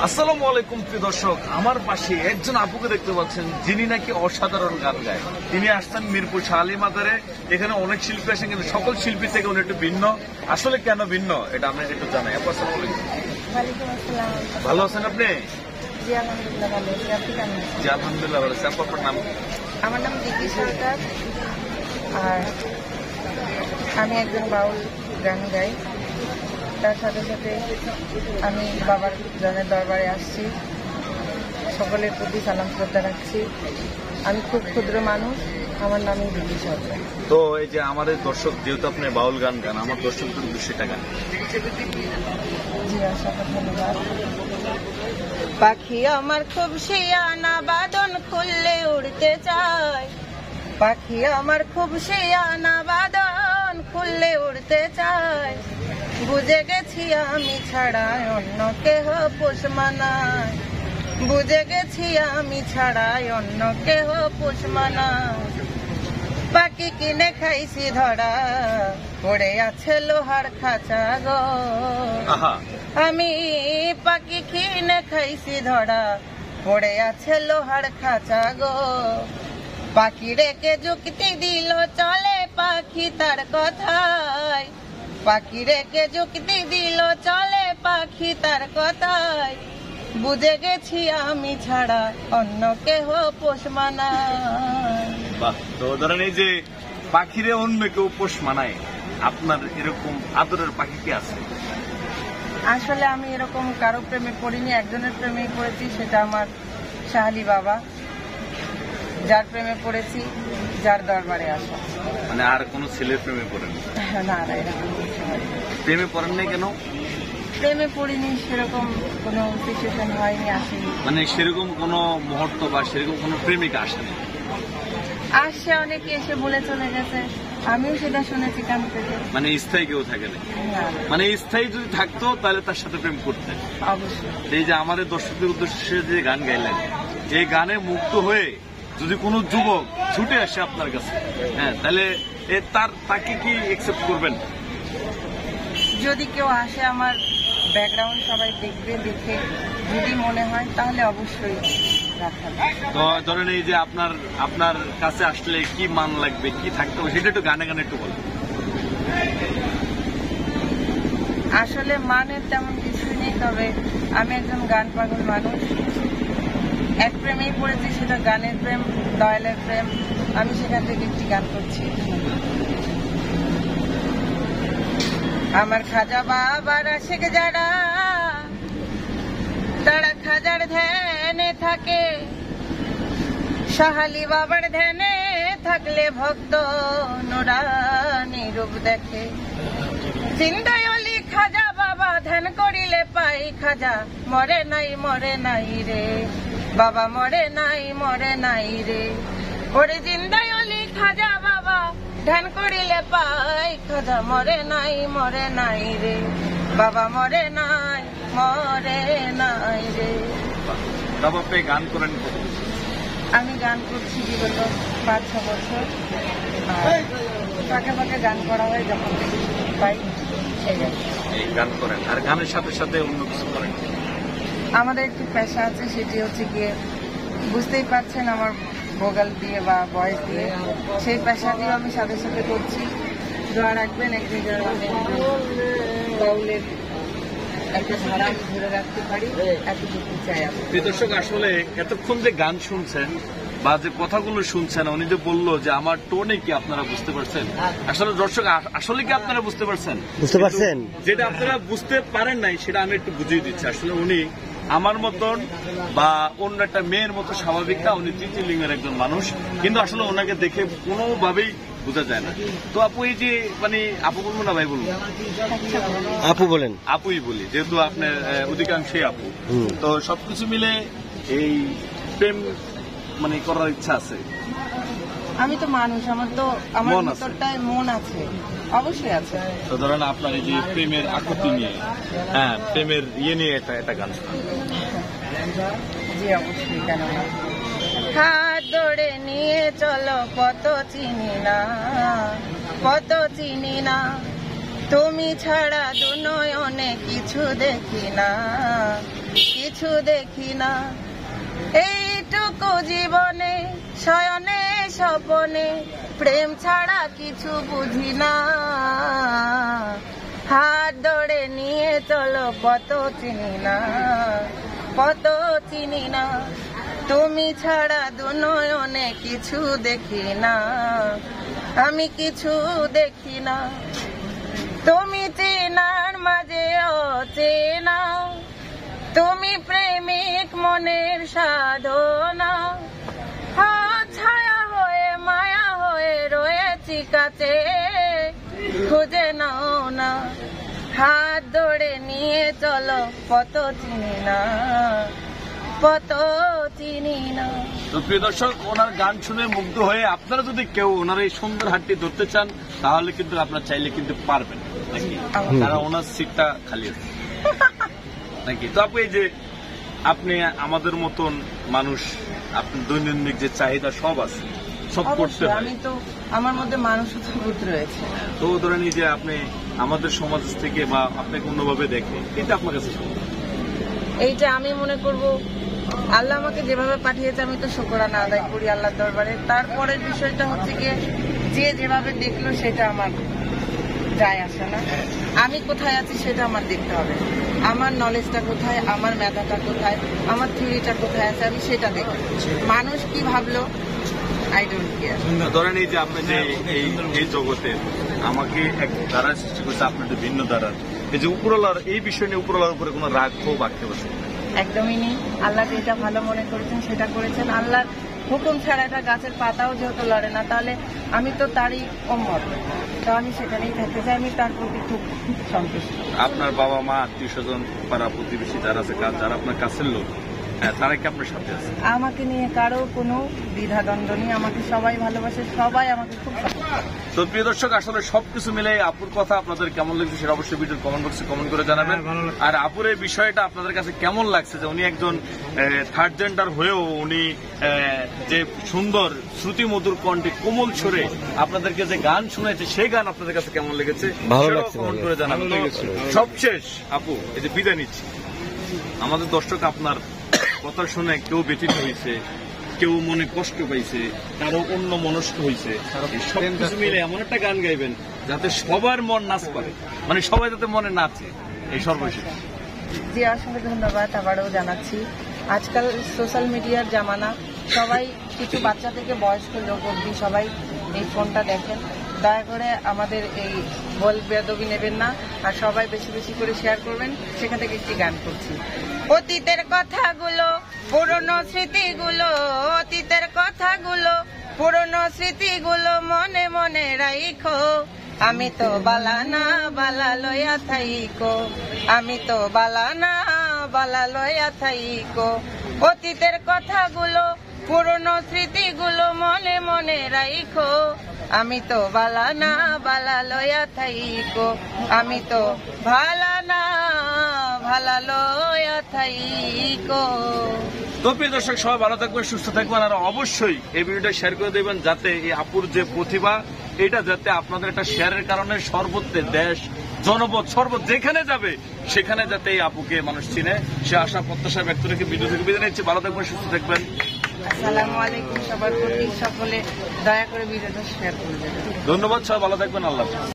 আসসালামু আলাইকুম প্রিয় দর্শক, আমার পাশে একজন আপুকে দেখতে পাচ্ছেন যিনি নাকি অসাধারণ গান গায়। তিনি আসছেন মিরপুর শাহ আলী মাজারে। এখানে অনেক শিল্পী আসেন, কিন্তু সকল শিল্পী থেকে উনি একটু ভিন্ন। আসলে কেন ভিন্ন এটা আপনাকে একটু জানাই। আসসালামু আলাইকুম। ভালো আছেন আপনি? জি আলহামদুলিল্লাহ ভালো আছি। আপনি কেমন আছেন? জি আলহামদুলিল্লাহ ভালো আছি। আপনার নাম? আমার নাম দিদি সরকার, আর আমি একজন বাউল গান গাই। তার সাথে সাথে আমি বাবার জনের দরবারে আসছি, সকলের প্রতি সালাম শ্রদ্ধা রাখছি। আমি খুব ক্ষুদ্র মানুষ, আমার নামই দিদি সরকার। তো এই যে আমাদের দর্শক, যেহেতু আপনি বাউল গান গান, আমার দর্শকদের উদ্দেশ্যে টাকা। জি অসংখ্য ধন্যবাদ। পাখি আমার খুব শিয়ানা, বাদন খুললে উড়তে চায়। পাখি আমার খুব শিয়ানা, বাদন খুললে উড়তে চায়। বুঝে গেছি আমি ছাড়া অন্য কেহ পোষ মানায়। বুঝে গেছি আমি ছাড়া অন্য কেহ পোষ মানায়। পাখি কিনে খাইছি ধরা, পড়ে আছে লোহার খাঁচা গো। আমি পাখি কিনে খাইছি ধরা, পড়ে আছে লোহার খাঁচা গো। পাখি রেখে যুক্তি দিল চলে পাখি তার কথায়। পাখি রেখে যুক্তি দিল চলে পাখি তার কথায়। বুঝে গেছি আমি ছাড়া অন্য কেহ পোষ মানায়। বাহ, তো ধরেন এই যে পাখিরে অন্য কেউ পোষ মানায়, আপনার এরকম আদরের পাখি কি আছে? আসলে আমি এরকম কারো প্রেমে পড়িনি, একজনের প্রেমে পড়েছি, সেটা আমার শাহালি বাবা, যার প্রেমে পড়েছি, যার দরবারে আসা। মানে আর কোন ছেলের প্রেমে পড়েন? না না, এরকম কিছু হয়নি। প্রেমে পড়েন নাই কেন? প্রেমে পড়িনি, সেরকম কোনো সিচুয়েশন হয়নি, আসেনি। মানে সেরকম কোন মুহূর্ত বা সেরকম কোন প্রেমিকা আসেনি? আসছে, অনেকে এসে বলে চলে গেছে, আমিও সেটা শুনেছি কান থেকে। মানে স্থায়ী কেউ থাকে না? না, মানে স্থায়ী যদি থাকতো তাহলে তার সাথে প্রেম করতেন। অবশ্যই। এই যে আমাদের দর্শকদের উদ্দেশ্যে যে গান গাইলেন, এই গানে মুক্ত হয়ে যদি কোনো যুবক ছুটে আসে আপনার কাছে, হ্যাঁ, তাহলে তাকে কি একসেপ্ট করবেন? যদি কেউ আসে, আমার ব্যাকগ্রাউন্ড সবাই দেখবে, দেখে যদি মনে হয় তাহলে অবশ্যই রাখা। তো ধরেন এই যে আপনার কাছে আসলে কি মান লাগবে, কি থাকতে হবে, সেটা একটু গানে গানে একটু বলুন। আসলে মানের তেমন কিছুই নেই, তবে আমি একজন গান পাগল মানুষ। এক প্রেমেই পড়েছি, সেটা গানের প্রেম, দয়ালের প্রেম। আমি সেখান থেকে একটি গান করছি। আমার খাজা বাবার আশেক যারা, তারা খাজার ধ্যানে থাকে। শাহালি বাবার ধ্যানে থাকলে ভক্ত নুরানি রূপ দেখে। জিন্দায় অলি খাজা বাবা, ধ্যান করিলে পাই খাজা। মরে নাই রে বাবা, মরে নাই রে। ওরে জিন্দায় অলি খাজা বাবা, ধ্যান করিলে পাই খাজা। মরে নাই রে বাবা, মরে নাই রে। বাবা, আপনি গান করেন? আমি গান করছি বিগত 5-6 বছর। ফাঁকে ফাঁকে গান করা হয় যখন পাই, সেই গান করেন। আর গানের সাথে সাথে অন্য কিছু করেন? আমাদের একটি পেশা আছে, সেটি হচ্ছে গিয়ে, বুঝতেই পারছেন, আমার ভোগাল দিয়ে বা ভয়েস দিয়ে। সেই পেশা দিয়েও আমি সাথে সাথে করছি। দোয়া রাখবেন, একদিন বাউলের একটা ধারা আমি ধরে রাখতে পারি, এতটুকু চাই। দর্শক, আসলে এতক্ষণ যে গান শুনছেন বা যে কথাগুলো শুনছেন, উনি যে বললো যে আমার টোনে কি আপনারা বুঝতে পারছেন? আসলে দর্শক, আসলে কি আপনারা বুঝতে পারছেন? যেটা আপনারা বুঝতে পারেন নাই, সেটা আমি একটু বুঝিয়ে দিচ্ছি। আসলে উনি আমার মতন বা অন্য একটা মেয়ের মতো স্বাভাবিক না, উনি তৃতীয় একজন মানুষ, কিন্তু আসলে ওনাকে দেখে কোনোভাবেই বোঝা যায় না। তো আপু, এই যে মানে আপু বলবো না ভাই বলবো? আপু বলেন। আপুই বলি, যেহেতু আপনার অধিকাংশই আপু। তো সবকিছু মিলে এই প্রেম মানে করার ইচ্ছা আছে? আমি তো মানুষ, আমার ভিতরটায় মন আছে, অবশ্যই আছে। তো ধরেন আপনার এই যে প্রেমের আকুতি নিয়ে, হ্যাঁ, প্রেমের ইয়ে নিয়ে একটা গান। জি অবশ্যই, কেন না। হাত ধরে নিয়ে চলো, কত চিনি না, তুমি ছাড়া দু নয়নে কিছু দেখি না, কিছু দেখি না। এইটুকু জীবনে শয়নে স্বপনে প্রেম ছাড়া কিছু বুঝি না। হাত ধরে নিয়ে চলো পথ চিনি না, পথ চিনি না। তুমি ছাড়া দু নয়নে কিছু দেখি না, আমি কিছু দেখি না। তুমি চেনার মাঝে অচেনা, তুমি প্রেমিক মনের সাধনা। হাত ছায়া হয়ে মায়া হয়ে রয়েছি কাছে, খুঁজে নাও না। হাত ধরে নিয়ে চলো পথ চিনি না, পথ চিনি না। তো প্রিয় দর্শক, ওনার গান শুনে মুগ্ধ হয়ে আপনারা যদি কেউ ওনার এই সুন্দর হাতটি ধরতে চান তাহলে কিন্তু আপনারা চাইলে কিন্তু পারবেন নাকি, কারণ ওনার সিটটা খালি আছে নাকি। তো আপু, এই যে আপনি আমাদের মতন মানুষ, আপনি দৈনন্দিন যে চাহিদা সব আছে, সব করতে হয়। আমি তো, আমার মধ্যে মানুষত্ব বোধ রয়েছে। তো ধরেন এই যে আপনি আমাদের সমাজ থেকে বা আপনাকে অন্যভাবে দেখে, এটা আপনার কাছে এইটা আমি মনে করব আল্লাহ আমাকে যেভাবে পাঠিয়েছে আমি তো শুকরানা আদায় করি আল্লাহর দরবারে। তারপরের বিষয়টা হচ্ছে গিয়ে যে যেভাবে দেখলো সেটা আমার যায় আসে না। আমি কোথায় আছি সেটা আমার দেখতে হবে। আমার নলেজটা কোথায়, আমার মেধাটা কোথায়, আমার থিওরিটা কোথায় আছে, আমি সেটা দেখব। মানুষ কি ভাবলো আই ডোন্ট কেয়ার। ধরেন এই যে আপনি যে এই জগতে আমাকে এক ধারা সৃষ্টি করছে, আপনার যে ভিন্ন ধারার, এই যে উপরওয়ালার এই বিষয় নিয়ে উপরওয়ালার উপরে কোনো রাগ ক্ষোভ আঁকতে পারছে একদমই নেই। আল্লাহ যেটা ভালো মনে করেছেন সেটা করেছেন। আল্লাহর হুকুম ছাড়া একটা গাছের পাতাও যেহেতু লড়ে না, তাহলে আমি তো তারই উম্মত, তো আমি সেখানেই থাকতে চাই। আমি তার প্রতি খুব সন্তুষ্ট। আপনার বাবা মা আত্মীয় স্বজন পাড়া প্রতিবেশী যারা আছে, যারা আপনার কাছের লোক, তারা কি আপনার সাথে আছে? আমাকে নিয়ে কারো কোনো দ্বিধাদ্বন্দ্ব নেই। আমাকে সবাই ভালোবাসে, সবাই আমাকে খুব তো প্রিয় দর্শক, আসলে সবকিছু মিলে আপুর কথা আপনাদের কেমন লাগছে সেটা অবশ্যই ভিডিওর কমেন্ট বক্সে কমেন্ট করে জানাবেন। আর আপুর এই বিষয়টা আপনাদের কাছে কেমন লাগছে, যে উনি একজন থার্ড জেন্ডার হয়েও উনি যে সুন্দর শ্রুতিমধুর কণ্ঠে কোমল সুরে আপনাদেরকে যে গান শোনাইছে, সেই গান আপনাদের কাছে কেমন লেগেছে ভালো লাগছে, কমেন্ট করে জানাবেন। সবশেষ আপু, এই যে বিদায় নিচ্ছি, আমাদের দর্শক আপনার কথা শুনে কেউ ব্যথিত হয়েছে, কেউ মনে কষ্ট পাইছে, কারো অন্য মনস্ক হয়েছে, সবকিছু মিলে এমন একটা গান গাইবেন যাতে সবার মন নাচ করে, মানে সবাই যাতে মনে নাচে, এই সর্বশেষ। জি, অসংখ্য ধন্যবাদ আবারও জানাচ্ছি। আজকাল সোশ্যাল মিডিয়ার জামানা, সবাই কিছু বাচ্চা থেকে বয়স্ক লোক অবধি সবাই এই ফোনটা দেখেন। দয়া করে আমাদের এই বল বেয়াদবি নেবেন না, আর সবাই বেশি বেশি করে শেয়ার করবেন। সেখান থেকে একটি গান করছি। অতীতের কথাগুলো, পুরনো স্মৃতিগুলো, অতীতের কথাগুলো, পুরনো স্মৃতিগুলো মনে মনে রাইখো। আমি তো বালানা বালা লয়া থাইকো, আমি তো বালানা বালা লয়া থাইকো। অতীতের কথাগুলো, পুরনো স্মৃতিগুলো মনে মনে রাইখো। আমি তো বালানা বালা লয়া থাইকো, আমি তো ভালানা ভালা লয়া থাইকো। তো প্রিয় দর্শক, সবাই ভালো থাকবেন, সুস্থ থাকবেন, আর অবশ্যই এই ভিডিওটা শেয়ার করে দেবেন যাতে এই আপুর যে প্রতিভা, এটা যাতে আপনাদের একটা শেয়ারের কারণে সর্বত্রে দেশ জনপদ সর্বত যেখানে যাবে সেখানে যাতে এই আপুকে মানুষ চিনে, সে আশা প্রত্যাশা ব্যক্ত রেখে ভিডিও থেকে বিদায় নিচ্ছি। ভালো থাকবেন, সুস্থ থাকবেন। আসসালামু আলাইকুম। সবার প্রতি সকলে দয়া করে ভিডিওটা শেয়ার করে দেবেন। ধন্যবাদ, সবাই ভালো থাকবেন, আল্লাহ হাফেজ।